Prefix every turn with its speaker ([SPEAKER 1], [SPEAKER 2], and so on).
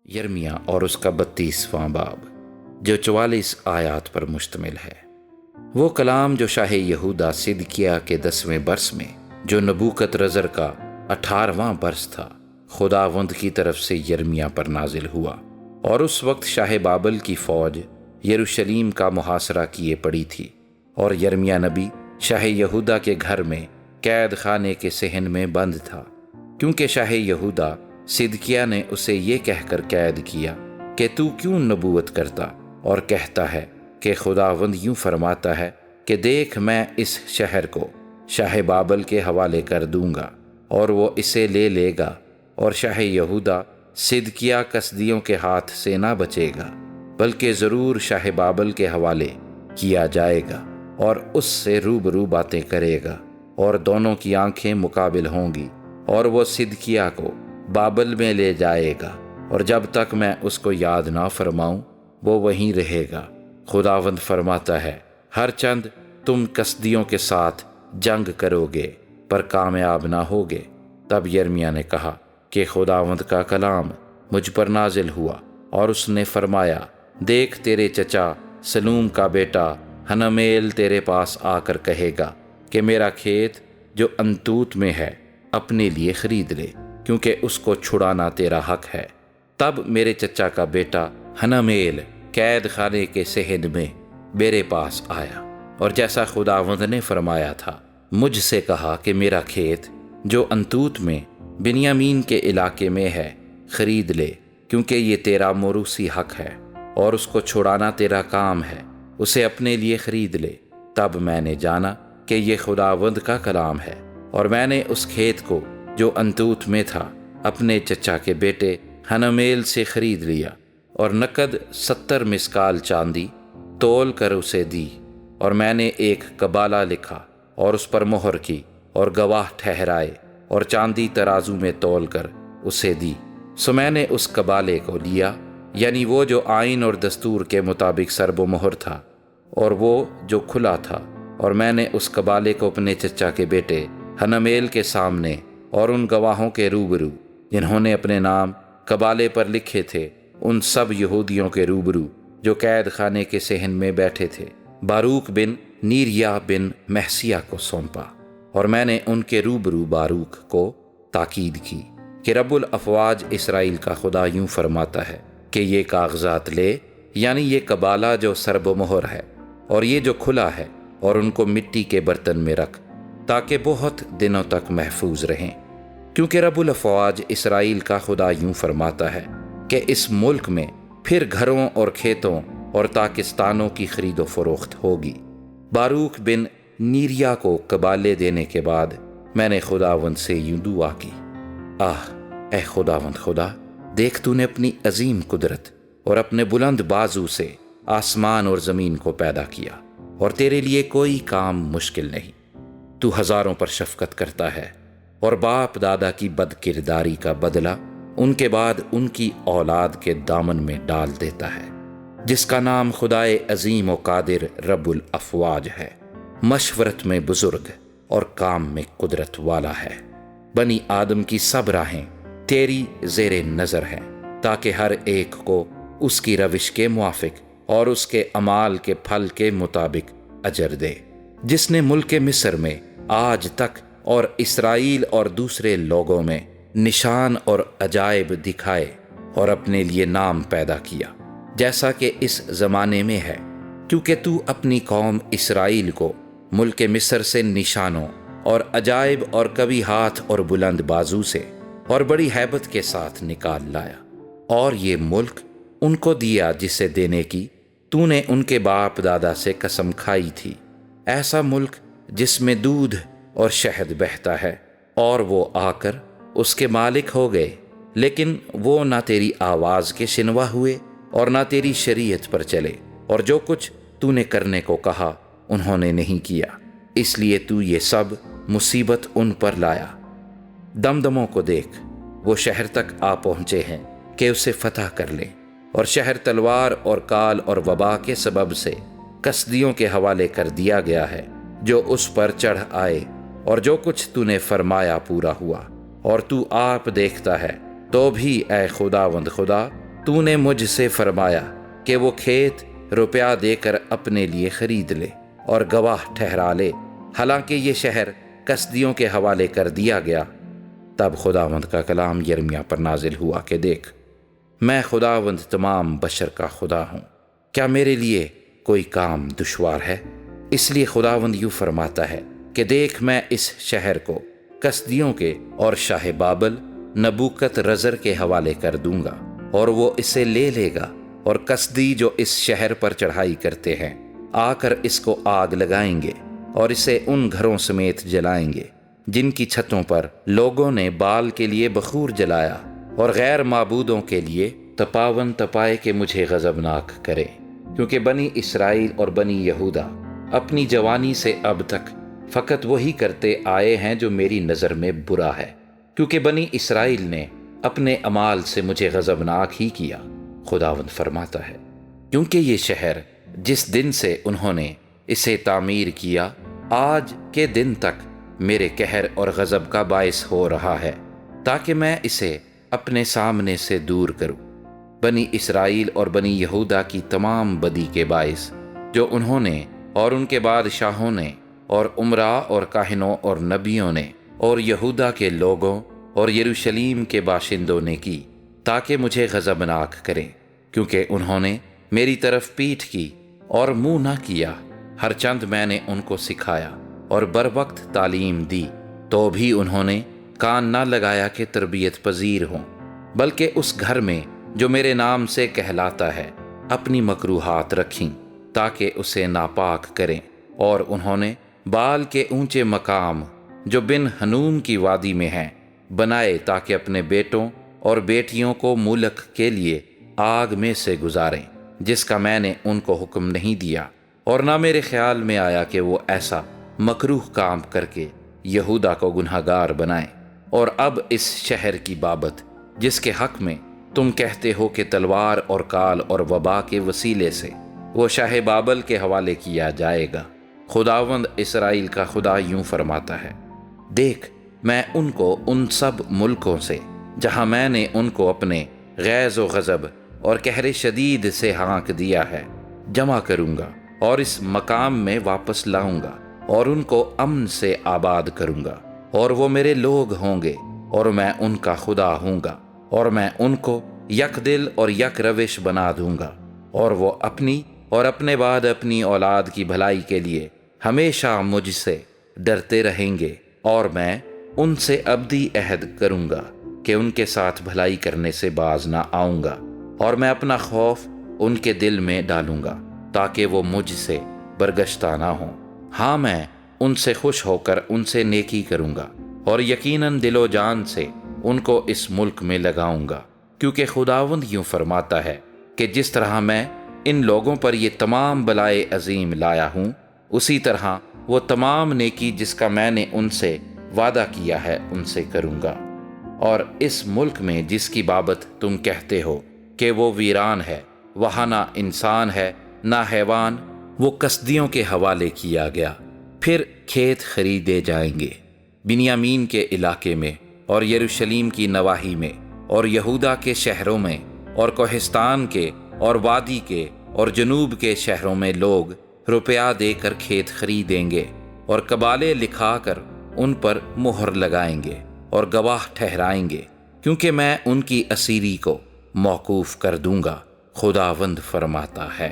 [SPEAKER 1] یرمیہ اور اس کا 32واں باب جو 44 آیات پر مشتمل ہے۔ وہ کلام جو شاہ یہودہ صدقیہ کے 10ویں برس میں، جو نبوکت رزر کا 18واں برس تھا، خداوند کی طرف سے یرمیہ پر نازل ہوا۔ اور اس وقت شاہ بابل کی فوج یروشلیم کا محاصرہ کیے پڑی تھی، اور یرمیہ نبی شاہ یہودہ کے گھر میں قید خانے کے صحن میں بند تھا، کیونکہ شاہ یہودہ صدقیہ نے اسے یہ کہہ کر قید کیا کہ تو کیوں نبوت کرتا اور کہتا ہے کہ خداوند یوں فرماتا ہے کہ دیکھ میں اس شہر کو شاہ بابل کے حوالے کر دوں گا اور وہ اسے لے گا، اور شاہ یہودہ صدقیہ کسدیوں کے ہاتھ سے نہ بچے گا، بلکہ ضرور شاہ بابل کے حوالے کیا جائے گا اور اس سے روبرو باتیں کرے گا، اور دونوں کی آنکھیں مقابل ہوں گی، اور وہ صدقیہ کو بابل میں لے جائے گا، اور جب تک میں اس کو یاد نہ فرماؤں وہ وہیں رہے گا۔ خداوند فرماتا ہے، ہر چند تم کسدیوں کے ساتھ جنگ کرو گے پر کامیاب نہ ہوگے۔ تب یرمیہ نے کہا کہ خداوند کا کلام مجھ پر نازل ہوا، اور اس نے فرمایا، دیکھ تیرے چچا سلوم کا بیٹا حنمیل تیرے پاس آ کر کہے گا کہ میرا کھیت جو انتوت میں ہے اپنے لیے خرید لے، کیونکہ اس کو چھڑانا تیرا حق ہے۔ تب میرے چچا کا بیٹا حنمیل قید خانے کے صحن میں میرے پاس آیا، اور جیسا خداوند نے فرمایا تھا مجھ سے کہا کہ میرا کھیت جو انتوت میں بنیامین کے علاقے میں ہے خرید لے، کیونکہ یہ تیرا موروثی حق ہے، اور اس کو چھڑانا تیرا کام ہے، اسے اپنے لیے خرید لے۔ تب میں نے جانا کہ یہ خداوند کا کلام ہے، اور میں نے اس کھیت کو جو انتوت میں تھا اپنے چچا کے بیٹے حنمیل سے خرید لیا، اور نقد 70 مسکال چاندی تول کر اسے دی، اور میں نے ایک قبالہ لکھا اور اس پر مہر کی اور گواہ ٹھہرائے، اور چاندی ترازو میں تول کر اسے دی۔ سو میں نے اس قبالے کو لیا، یعنی وہ جو آئین اور دستور کے مطابق سرب و مہر تھا، اور وہ جو کھلا تھا، اور میں نے اس قبالے کو اپنے چچا کے بیٹے حنمیل کے سامنے اور ان گواہوں کے روبرو جنہوں نے اپنے نام قبالے پر لکھے تھے، ان سب یہودیوں کے روبرو جو قید خانے کے صحن میں بیٹھے تھے، باروک بن نیریا بن محسیہ کو سونپا۔ اور میں نے ان کے روبرو باروک کو تاکید کی کہ رب الافواج اسرائیل کا خدا یوں فرماتا ہے کہ یہ کاغذات لے، یعنی یہ قبالہ جو سرب و مہر ہے اور یہ جو کھلا ہے، اور ان کو مٹی کے برتن میں رکھ تاکہ بہت دنوں تک محفوظ رہیں، کیونکہ رب الافواج اسرائیل کا خدا یوں فرماتا ہے کہ اس ملک میں پھر گھروں اور کھیتوں اور تاکستانوں کی خرید و فروخت ہوگی۔ باروک بن نیریا کو قبالے دینے کے بعد میں نے خداوند سے یوں دعا کی، اے خداوند خدا، دیکھ تو نے اپنی عظیم قدرت اور اپنے بلند بازو سے آسمان اور زمین کو پیدا کیا، اور تیرے لیے کوئی کام مشکل نہیں۔ تو ہزاروں پر شفقت کرتا ہے، اور باپ دادا کی بد کرداری کا بدلہ ان کے بعد ان کی اولاد کے دامن میں ڈال دیتا ہے، جس کا نام خدائے عظیم و قادر رب الافواج ہے، مشورت میں بزرگ اور کام میں قدرت والا ہے۔ بنی آدم کی سب راہیں تیری زیر نظر ہیں، تاکہ ہر ایک کو اس کی روش کے موافق اور اس کے اعمال کے پھل کے مطابق اجر دے، جس نے ملک مصر میں آج تک اور اسرائیل اور دوسرے لوگوں میں نشان اور عجائب دکھائے، اور اپنے لیے نام پیدا کیا، جیسا کہ اس زمانے میں ہے، کیونکہ تو اپنی قوم اسرائیل کو ملک مصر سے نشانوں اور عجائب اور قوی ہاتھ اور بلند بازو سے اور بڑی ہیبت کے ساتھ نکال لایا، اور یہ ملک ان کو دیا جسے دینے کی تو نے ان کے باپ دادا سے قسم کھائی تھی، ایسا ملک جس میں دودھ اور شہد بہتا ہے۔ اور وہ آ کر اس کے مالک ہو گئے، لیکن وہ نہ تیری آواز کے شنوا ہوئے اور نہ تیری شریعت پر چلے، اور جو کچھ تو نے کرنے کو کہا انہوں نے نہیں کیا، اس لیے تو یہ سب مصیبت ان پر لایا۔ دمدموں کو دیکھ، وہ شہر تک آ پہنچے ہیں کہ اسے فتح کر لیں، اور شہر تلوار اور کال اور وبا کے سبب سے کسدیوں کے حوالے کر دیا گیا ہے، جو اس پر چڑھ آئے، اور جو کچھ تو نے فرمایا پورا ہوا، اور تو آپ دیکھتا ہے تو بھی اے خداوند خدا تو نے مجھ سے فرمایا کہ وہ کھیت روپیہ دے کر اپنے لیے خرید لے اور گواہ ٹھہرا لے، حالانکہ یہ شہر کسدیوں کے حوالے کر دیا گیا۔ تب خداوند کا کلام یرمیہ پر نازل ہوا کہ دیکھ، میں خداوند تمام بشر کا خدا ہوں، کیا میرے لیے کوئی کام دشوار ہے؟ اس لیے خداوند یوں فرماتا ہے کہ دیکھ، میں اس شہر کو کسدیوں کے اور شاہ بابل نبوکت رزر کے حوالے کر دوں گا، اور وہ اسے لے لے گا، اور کسدی جو اس شہر پر چڑھائی کرتے ہیں آ کر اس کو آگ لگائیں گے اور اسے ان گھروں سمیت جلائیں گے جن کی چھتوں پر لوگوں نے بال کے لیے بخور جلایا اور غیر معبودوں کے لیے تپاون تپائے کہ مجھے غضبناک کرے، کیونکہ بنی اسرائیل اور بنی یہودا اپنی جوانی سے اب تک فقط وہی کرتے آئے ہیں جو میری نظر میں برا ہے، کیونکہ بنی اسرائیل نے اپنے اعمال سے مجھے غضبناک ہی کیا۔ خداوند فرماتا ہے، کیونکہ یہ شہر جس دن سے انہوں نے اسے تعمیر کیا آج کے دن تک میرے قہر اور غضب کا باعث ہو رہا ہے، تاکہ میں اسے اپنے سامنے سے دور کروں۔ بنی اسرائیل اور بنی یہودا کی تمام بدی کے باعث جو انہوں نے اور ان کے بادشاہوں نے اور عمراء اور کاہنوں اور نبیوں نے اور یہودا کے لوگوں اور یروشلیم کے باشندوں نے کی، تاکہ مجھے غضبناک کریں، کیونکہ انہوں نے میری طرف پیٹھ کی اور منہ نہ کیا، ہر چند میں نے ان کو سکھایا اور بر وقت تعلیم دی، تو بھی انہوں نے کان نہ لگایا کہ تربیت پذیر ہوں، بلکہ اس گھر میں جو میرے نام سے کہلاتا ہے اپنی مکروہات رکھیں تاکہ اسے ناپاک کریں، اور انہوں نے بال کے اونچے مقام جو بن ہنوم کی وادی میں ہیں بنائے تاکہ اپنے بیٹوں اور بیٹیوں کو ملک کے لیے آگ میں سے گزاریں، جس کا میں نے ان کو حکم نہیں دیا، اور نہ میرے خیال میں آیا کہ وہ ایسا مکروہ کام کر کے یہودا کو گنہگار بنائیں۔ اور اب اس شہر کی بابت جس کے حق میں تم کہتے ہو کہ تلوار اور کال اور وبا کے وسیلے سے وہ شاہ بابل کے حوالے کیا جائے گا، خداوند اسرائیل کا خدا یوں فرماتا ہے، دیکھ، میں ان کو ان سب ملکوں سے جہاں میں نے ان کو اپنے غیظ و غضب اور قہر شدید سے ہانک دیا ہے جمع کروں گا اور اس مقام میں واپس لاؤں گا، اور ان کو امن سے آباد کروں گا، اور وہ میرے لوگ ہوں گے اور میں ان کا خدا ہوں گا، اور میں ان کو یک دل اور یک روش بنا دوں گا، اور وہ اپنی اور اپنے بعد اپنی اولاد کی بھلائی کے لیے ہمیشہ مجھ سے ڈرتے رہیں گے، اور میں ان سے ابدی عہد کروں گا کہ ان کے ساتھ بھلائی کرنے سے باز نہ آؤں گا، اور میں اپنا خوف ان کے دل میں ڈالوں گا تاکہ وہ مجھ سے برگشتہ نہ ہوں۔ ہاں، میں ان سے خوش ہو کر ان سے نیکی کروں گا اور یقیناً دل و جان سے ان کو اس ملک میں لگاؤں گا، کیونکہ خداوند یوں فرماتا ہے کہ جس طرح میں ان لوگوں پر یہ تمام بلائے عظیم لایا ہوں، اسی طرح وہ تمام نیکی جس کا میں نے ان سے وعدہ کیا ہے ان سے کروں گا۔ اور اس ملک میں جس کی بابت تم کہتے ہو کہ وہ ویران ہے، وہاں نہ انسان ہے نہ حیوان، وہ کسدیوں کے حوالے کیا گیا، پھر کھیت خریدے جائیں گے بنیامین کے علاقے میں اور یروشلیم کی نواحی میں اور یہودا کے شہروں میں اور کوہستان کے اور وادی کے اور جنوب کے شہروں میں لوگ روپیہ دے کر کھیت خریدیں گے اور قبالے لکھا کر ان پر مہر لگائیں گے اور گواہ ٹھہرائیں گے، کیونکہ میں ان کی اسیری کو موقوف کر دوں گا، خداوند فرماتا ہے۔